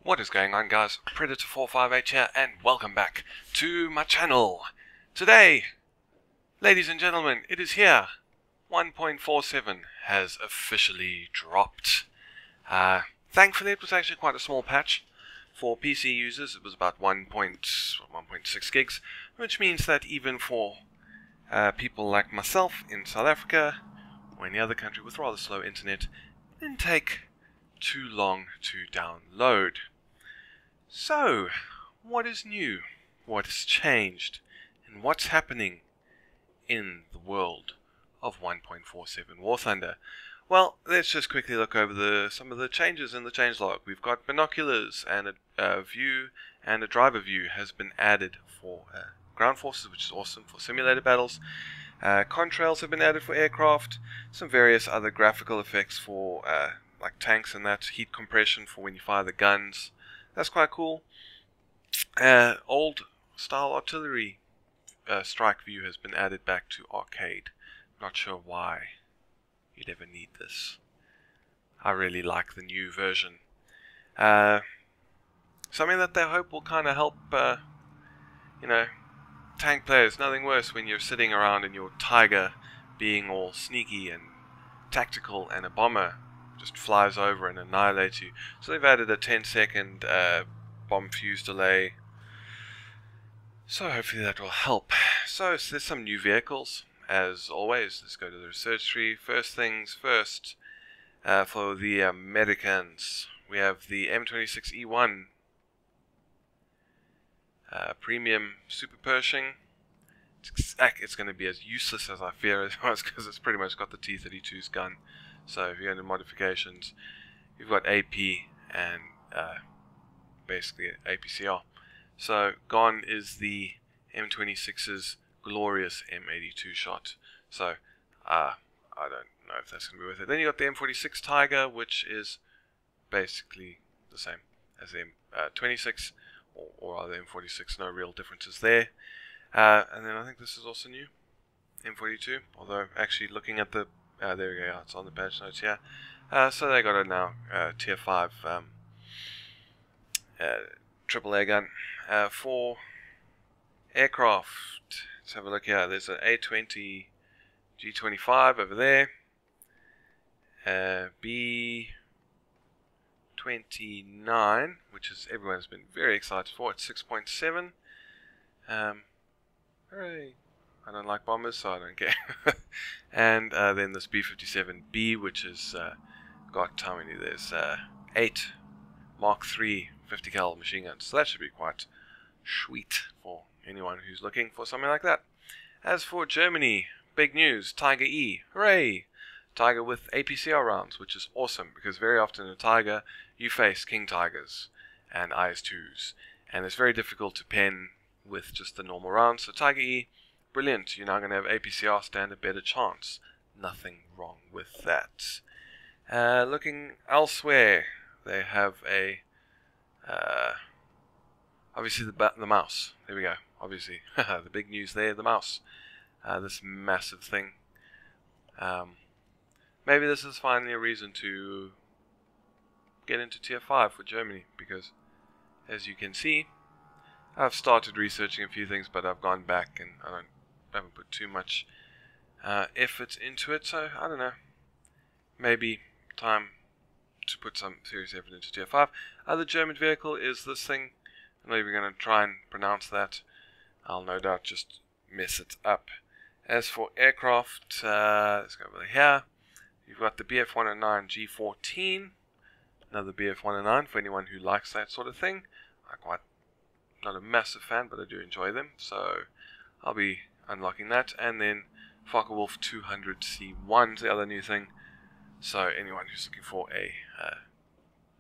What is going on, guys? Predator458 here, and welcome back to my channel. Today, ladies and gentlemen, it is here. 1.47 has officially dropped. Thankfully, it was actually quite a small patch. For PC users, it was about 1.6 gigs, which means that even for people like myself in South Africa, or any other country with rather slow internet, it didn't take too long to download. So, what is new? What has changed? And what's happening in the world of 1.47 War Thunder? Well, let's just quickly look over some of the changes in the changelog. We've got binoculars and a view, and a driver view has been added for ground forces, which is awesome for simulated battles. Contrails have been added for aircraft. Some various other graphical effects for like tanks and that. Heat compression for when you fire the guns. That's quite cool. Old style artillery strike view has been added back to arcade. Not sure why you'd ever need this. I really like the new version. Something that they hope will kind of help, tank players. Nothing worse when you're sitting around in your Tiger being all sneaky and tactical, and a bomber just flies over and annihilates you. So they've added a 10-second bomb fuse delay. So hopefully that will help. So there's some new vehicles. As always, let's go to the research tree. First things first, for the Americans, we have the M26E1 Premium Super Pershing. It's going to be as useless as I fear it was, because it's pretty much got the T-32's gun. So if you go into modifications, you've got AP and basically APCR. So gone is the M26's glorious M82 shot. So I don't know if that's going to be worth it. Then you got the M46 Tiger, which is basically the same as the M26, or the M46. No real differences there. And then I think this is also new, M42. Although actually looking at the there we go, it's on the patch notes here. So they got a now tier 5 AAA gun. For aircraft, let's have a look here. There's an A20 G25 over there. B29, which is everyone's been very excited for. It's 6.7. Hooray! I don't like bombers, so I don't care. And then this B-57B, which has got, how many? There's 8 Mark III 50 cal machine guns. So that should be quite sweet for anyone who's looking for something like that. As for Germany, big news, Tiger E. Hooray! Tiger with APCR rounds, which is awesome, because very often in a Tiger, you face King Tigers and IS-2s. And it's very difficult to pen with just the normal rounds. So Tiger E, brilliant, you're now going to have APCR, stand a better chance. Nothing wrong with that. Looking elsewhere, they have a obviously the mouse. There we go. Obviously, the big news there, the mouse. This massive thing. Maybe this is finally a reason to get into tier 5 for Germany, because as you can see, I've started researching a few things, but I've gone back and I haven't put too much effort into it. So I don't know. Maybe time to put some serious effort into tier 5. Other German vehicle is this thing. I'm not even going to try and pronounce that. I'll no doubt just mess it up. As for aircraft, let's go over here. You've got the Bf-109 G14. Another Bf-109 for anyone who likes that sort of thing. Not a massive fan, but I do enjoy them, so I'll be unlocking that. And then Focke-Wulf 200C1 is the other new thing. So anyone who's looking for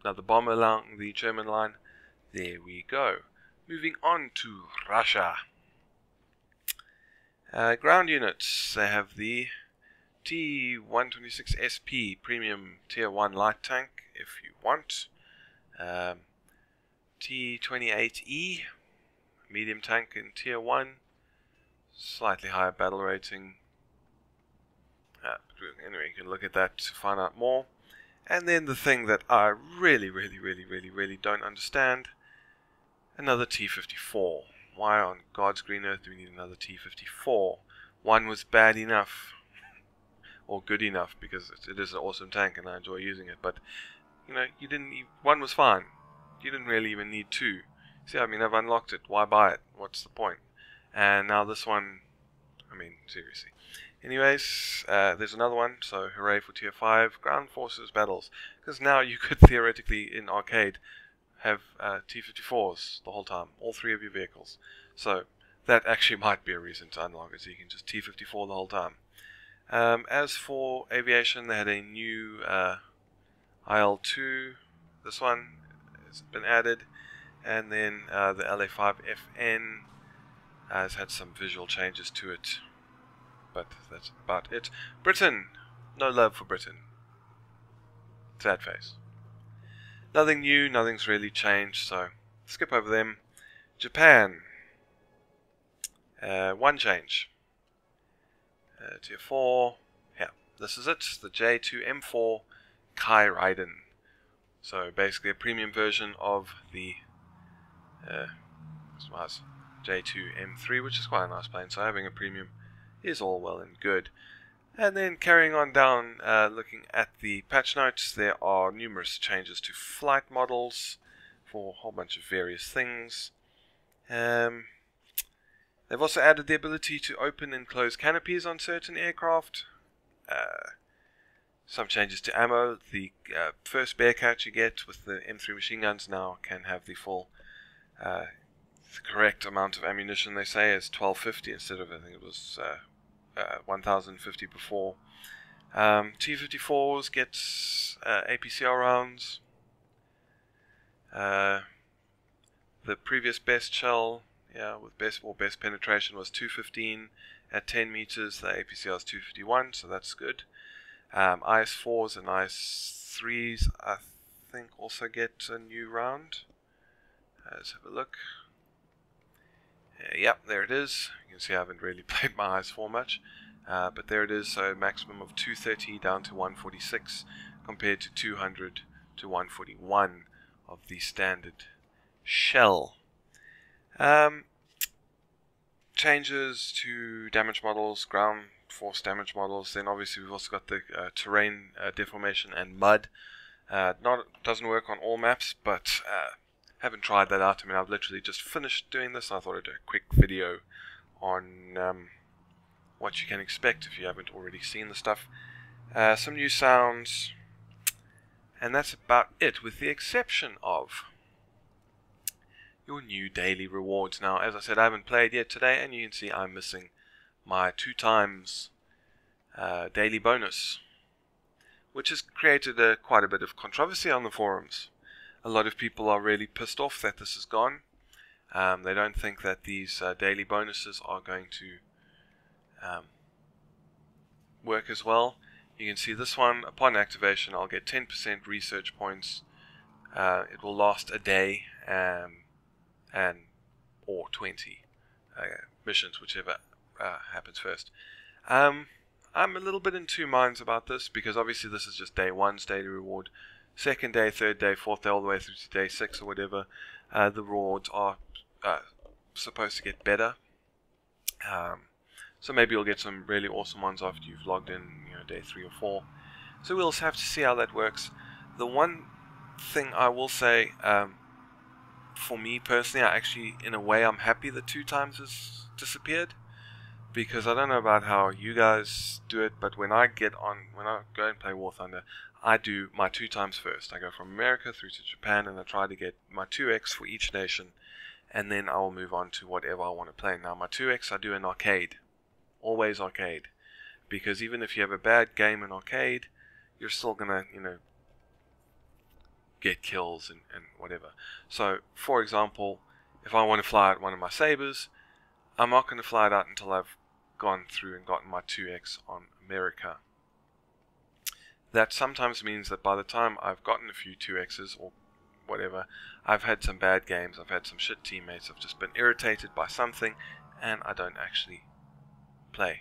another bomber along the German line, there we go. Moving on to Russia. Ground units, they have the T-126 SP Premium Tier 1 Light Tank, if you want. T-28E Medium Tank in Tier 1, slightly higher battle rating. Anyway, you can look at that to find out more. And then the thing that I really don't understand, another T-54. Why on God's green earth do we need another T-54? One was bad enough, or good enough, because it is an awesome tank and I enjoy using it, but you know, one was fine. You didn't really even need two. See, I mean, I've unlocked it. Why buy it? What's the point? And now this one, I mean, seriously. Anyways, there's another one, so hooray for Tier 5, Ground Forces Battles. Because now you could theoretically, in arcade, have T-54s the whole time, all three of your vehicles. So that actually might be a reason to unlock it, so you can just T-54 the whole time. As for aviation, they had a new IL-2. This one has been added, and then the LA-5FN has had some visual changes to it, but that's about it. Britain, no love for Britain. Sad face. Nothing new, nothing's really changed, so skip over them. Japan, one change. Tier 4, yeah, this is it, the J2M4 Kai Raiden. So basically a premium version of the J2M3, which is quite a nice plane, so having a premium is all well and good. And then carrying on down, looking at the patch notes, there are numerous changes to flight models for a whole bunch of various things. They've also added the ability to open and close canopies on certain aircraft. Some changes to ammo. The first Bearcat you get with the M3 machine guns now can have the full, the correct amount of ammunition. They say is 1250 instead of, I think it was 1050 before. T-54s gets APCR rounds. The previous best shell, yeah, with best penetration was 215 at 10 meters. The APCR is 251, so that's good. IS-4s and IS-3s, I think, also get a new round. Let's have a look. Yep, there it is. You can see I haven't really played my IS-4 much, but there it is. So maximum of 230 down to 146, compared to 200 to 141 of the standard shell. Changes to damage models, ground force damage models. Then obviously we've also got the terrain deformation and mud. Doesn't work on all maps, but haven't tried that out. I mean, I've literally just finished doing this. I thought I'd do a quick video on what you can expect if you haven't already seen the stuff. Some new sounds, and that's about it, with the exception of your new daily rewards. Now, as I said, I haven't played yet today, and you can see I'm missing my 2 times daily bonus, which has created quite a bit of controversy on the forums. A lot of people are really pissed off that this is gone. They don't think that these daily bonuses are going to work as well. You can see this one, upon activation I'll get 10% research points. It will last a day, or 20 missions, whichever happens first. I'm a little bit in two minds about this, because obviously this is just day 1's daily reward. Second day, third day, fourth day, all the way through to day 6 or whatever, the rewards are supposed to get better. So maybe you'll get some really awesome ones after you've logged in, day 3 or 4. So we'll have to see how that works. The one thing I will say, for me personally, I actually, in a way, I'm happy that 2 times has disappeared, because I don't know about how you guys do it, but when I go and play War Thunder, I do my 2 times first. I go from America through to Japan, and I try to get my 2x for each nation, and then I will move on to whatever I want to play. Now, my 2x I do in arcade, always arcade, because even if you have a bad game in arcade, you're still gonna, get kills and whatever. So, for example, if I want to fly out one of my sabers, I'm not going to fly it out until I've gone through and gotten my 2x on America. That sometimes means that by the time I've gotten a few 2x's or whatever, I've had some bad games, I've had some shit teammates, I've just been irritated by something, and I don't actually play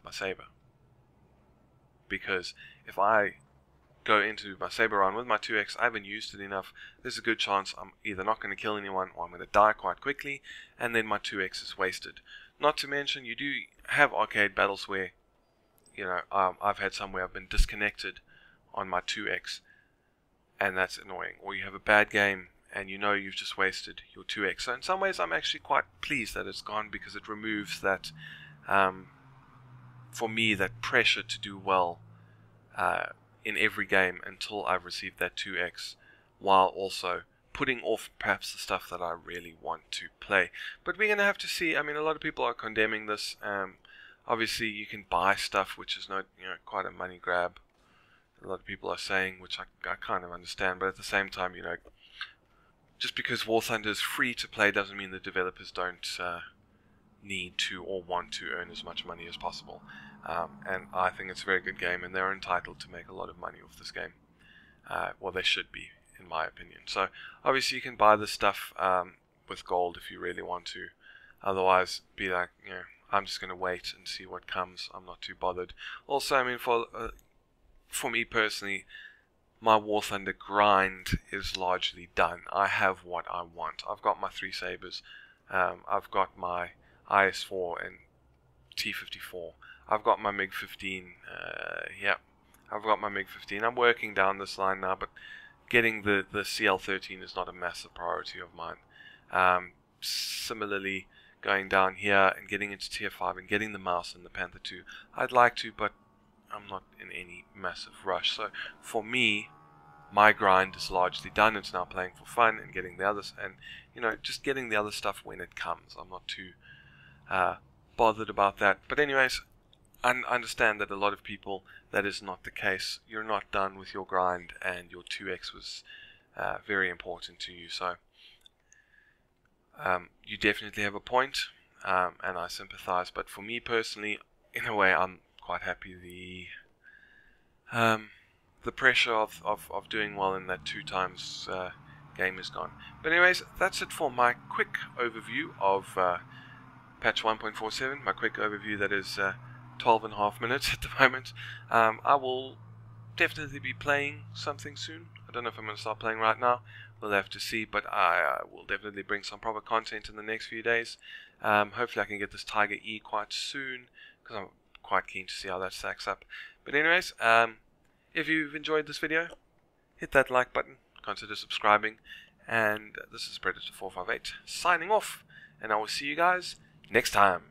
my saber. Because if I go into my saber round with my 2x, I haven't used it enough. There's a good chance I'm either not going to kill anyone or I'm going to die quite quickly, and then my 2x is wasted. Not to mention, you do have arcade battles where, you know, I've had some where I've been disconnected on my 2x, and that's annoying. Or you have a bad game and you know you've just wasted your 2x. So in some ways I'm actually quite pleased that it's gone, because it removes that, for me, that pressure to do well in every game until I've received that 2x, while also putting off perhaps the stuff that I really want to play. But we're going to have to see. I mean, a lot of people are condemning this. Obviously you can buy stuff, which is not, you know, quite a money grab. A lot of people are saying, which I kind of understand, but at the same time, you know, just because War Thunder is free to play doesn't mean the developers don't need to or want to earn as much money as possible. And I think it's a very good game, and they're entitled to make a lot of money off this game. Well, they should be, in my opinion. So obviously you can buy this stuff with gold if you really want to. Otherwise, be like, you know, I'm just going to wait and see what comes. I'm not too bothered. Also, I mean, for me personally, my War Thunder grind is largely done. I have what I want. I've got my 3 sabers. I've got my IS-4 and T-54. I've got my MiG-15. Yeah, I've got my MiG-15. I'm working down this line now, but getting the CL-13 is not a massive priority of mine. Similarly, going down here and getting into Tier 5 and getting the Mouse and the Panther 2. I'd like to, but I'm not in any massive rush. So for me, my grind is largely done. It's now playing for fun and getting the others, and, you know, just getting the other stuff when it comes. I'm not too bothered about that. But anyways, I understand that a lot of people, that is not the case. You're not done with your grind, and your 2x was very important to you. So you definitely have a point, and I sympathize. But for me personally, in a way, I'm quite happy the pressure of doing well in that 2 times game is gone. But anyways, that's it for my quick overview of patch 1.47. My quick overview that is 12.5 minutes at the moment. I will definitely be playing something soon. I don't know if I'm going to start playing right now. We'll have to see, but I will definitely bring some proper content in the next few days. Hopefully I can get this Tiger E quite soon, because I'm quite keen to see how that stacks up. But anyways, if you've enjoyed this video, hit that like button, consider subscribing, and this is Predator 458 signing off, and I will see you guys next time.